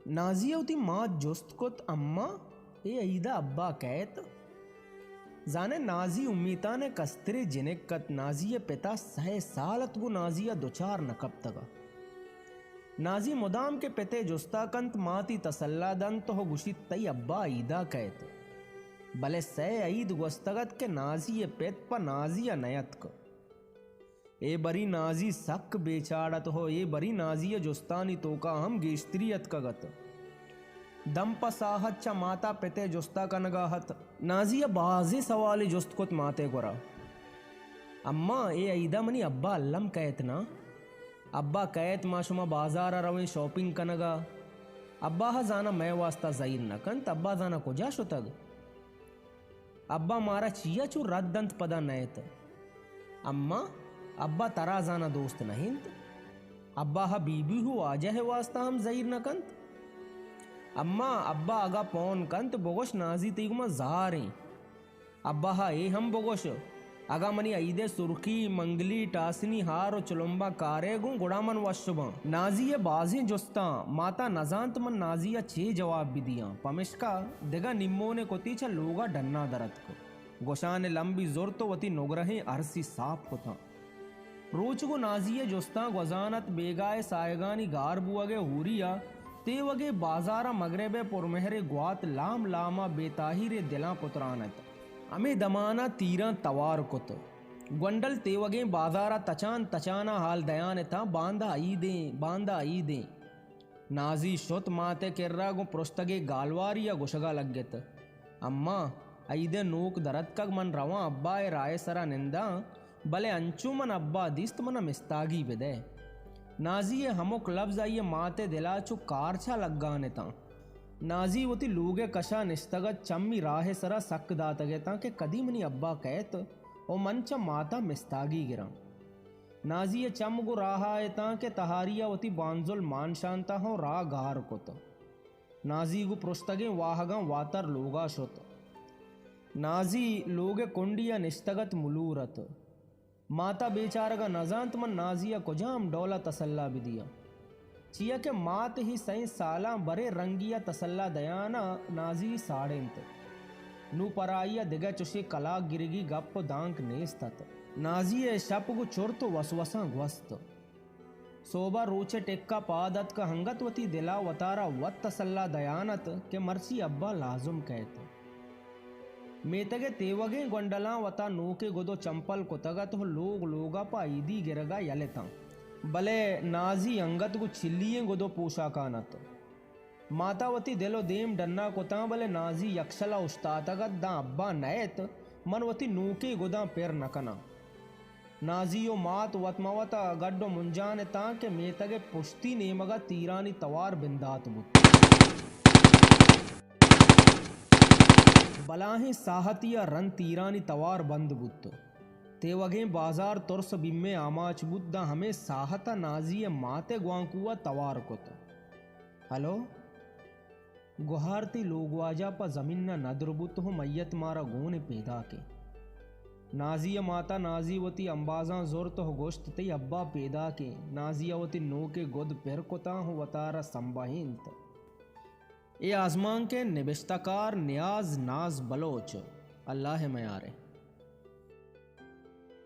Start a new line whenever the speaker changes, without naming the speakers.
नाजिया उती माँ जुस्त कुत अम्मा ए ईदा अब्बा कैत जाने नाजी उम्मीता ने कस्तरे जिनेकत नाजिया पिता सहे सालत गु नाजिया दुचार नकब तगा नाजी मुदाम के पिते जुस्ताकंत माती तसल्ला दंत हो गुशित तई अब्बा ईदा कैत भले सह ईद गुस्तगत के नाजी पेत पर नाजिया नयत को ए बरी नाजी सक बेचाड़त हो ए बरी नाजिया जुस्तानी तोका हम गेस्त्रियत कगत दम पसाहत चा माता पिते जुस्ता कनगाहत नाजिया बाजी सवाली जुस्त कुत माते गोरा अम्मा ए ईदा मनी अब्बा अल्लम कैत ना अब्बा कैत माशुमा बाजार रवे शॉपिंग कनगा अब्बा हा जाना मैं वास्ता जहीर न कंत अब्बा जाना कुजा शुतग अब्बा मारा चिया चू रद्दंत पदा नयत अम्मा अब्बा तरा जाना दोस्त नहिंत अब्बा हा बीबी हु आजा है वास्ता हम जहीर न कंत अम्मा अब्बा आगा पौन कंत बोगोश नाजी तीगुमा ज़ारे अब्बा हा ए हम बोगोश आगा मनी ईदे सुर्खी मंगली टासनी हार और चुलुम्बा कारेगुं गुड़ामन वशुबा नाजिया बाजी जुस्ता माता नजांत मन नाजिया छे जवाब भी दिया पमिश्का दिगा निम्मो ने कोतीचा लोगा डन्ना दरत को गोशा ने लंबी जोर तो वती नोगरहे अरसी साफ को था रोच को नाजिया जुस्ता गजानत बेगाए सायगानी गार बुआगे हुरिया ते वगे बाजारा मगरेबे पुरमेहरे ग्वात लाम लामा बेताहिरे दिला पुत्रानत अमे दमाना तीरा तवार कुत ग्वंडल तेवगे बाजारा तचान तचाना हाल दयान था बांधा आई दे नाजी शुत माते किर्रा गो पृष्ठगे गालवार या गुशगा लग्गत अम्मा ऐदे नोक दरत कग मन रवा अब्बा ए राय सरा निंदा भले अंचुमन अब्बा दिस्त मन मिस्तागी विदे नाजी हमुक लफ्ज आइए माते दिला चु कारछा लग्गाने ता नाजी वती लूगे कशा निस्तगत चम्मी राहे सरा सक दातगे ता के कदी मनी अब्बा कहत ओ मंच माता मिस्तागी गिरा नाजी चम गु राहा ता के तहारिया वती बांजुल मान शांता हो रा गार कुत नाजी गु पृष्ठगे वाहगा वातर लोगा शुत नाजी लोगे कुंडिया निस्तगत मुलूरत माता बेचारगा नजांत मन नाजिया को जाम डोला तसल्ला भी दिया चिया के मात ही सही साला बरे रंगिया तसल्ला दयाना नाजी साड़ेंत नू पराइया दिगा चुशी कला गिरगी गप दांक नेस्तत नाजिए शप गु चुर्त वसवसा ग्वस्त सोबा रोचे टेक्का पादत का हंगतवती दिला वतारा वत तसल्ला दयानत के मर्सी अब्बा लाजुम कहते मेतगे तेवगे गोंडला वता नोके गोदो चंपल कुतगत हो लोग लोगा पा ईदी गिरगा यलेता भले नाजी अंगत गु छिल्लिये गोदो पोशा कानत मातावती दिलो देम डन्ना कोता भले नाजी यक्षला उस्तातगत दा अब्बा नयत मनवती नोके गोदा पेर नकना नाजियो मात वतमवता गड्डो मुंजाने ता के मेतगे पुश्ती नेमगा तीरानी तवार बिंदात बुत बलाहे साहतिया रन तीरानी तवार बंद बुत तेवगे बाजार तुरस बिम्मे आमाच बुद्धा हमें साहता नाजी माते ग्वांकुआ तवार कुत हलो गुहारती लोगवाजा पा जमीन न नदरबुत हो मैयत मारा गोने पैदा के नाजिया माता नाजीवती अंबाजा जोर तो गोश्त तई अब्बा पैदा के नाजियावती नो के गुद पेर कोता हो वतारा संबाहिंत ए आजमान के निबिश्तकार न्याज नाज बलोच अल्लाह में यारे।